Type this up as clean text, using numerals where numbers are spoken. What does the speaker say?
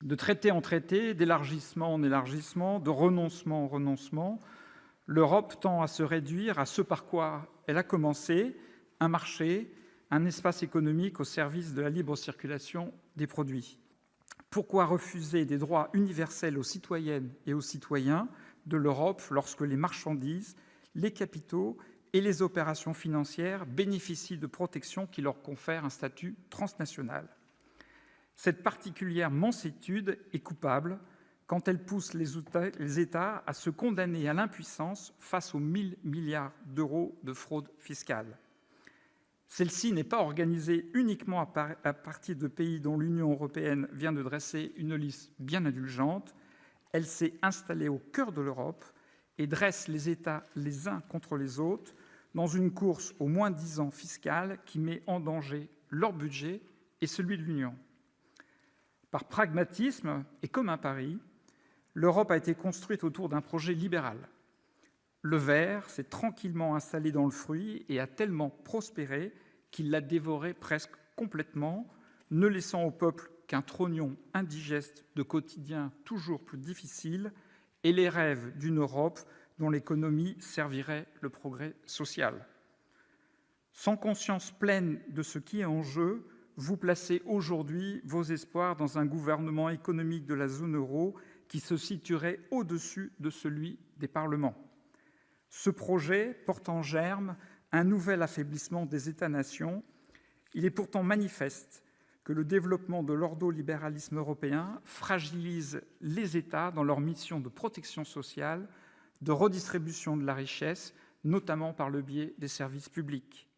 De traité en traité, d'élargissement en élargissement, de renoncement en renoncement, l'Europe tend à se réduire à ce par quoi elle a commencé, un marché, un espace économique au service de la libre circulation des produits. Pourquoi refuser des droits universels aux citoyennes et aux citoyens de l'Europe lorsque les marchandises, les capitaux et les opérations financières bénéficient de protections qui leur confèrent un statut transnational ? Cette particulière mansuétude est coupable quand elle pousse les États à se condamner à l'impuissance face aux 1 000 milliards d'euros de fraude fiscale. Celle-ci n'est pas organisée uniquement à partir de pays dont l'Union européenne vient de dresser une liste bien indulgente. Elle s'est installée au cœur de l'Europe et dresse les États les uns contre les autres dans une course au moins-disant fiscal qui met en danger leur budget et celui de l'Union. Par pragmatisme et comme un pari, l'Europe a été construite autour d'un projet libéral. Le ver s'est tranquillement installé dans le fruit et a tellement prospéré qu'il l'a dévoré presque complètement, ne laissant au peuple qu'un trognon indigeste de quotidiens toujours plus difficiles et les rêves d'une Europe dont l'économie servirait le progrès social. Sans conscience pleine de ce qui est en jeu, vous placez aujourd'hui vos espoirs dans un gouvernement économique de la zone euro qui se situerait au-dessus de celui des parlements. Ce projet porte en germe un nouvel affaiblissement des États-nations. Il est pourtant manifeste que le développement de l'ordolibéralisme européen fragilise les États dans leur mission de protection sociale, de redistribution de la richesse, notamment par le biais des services publics.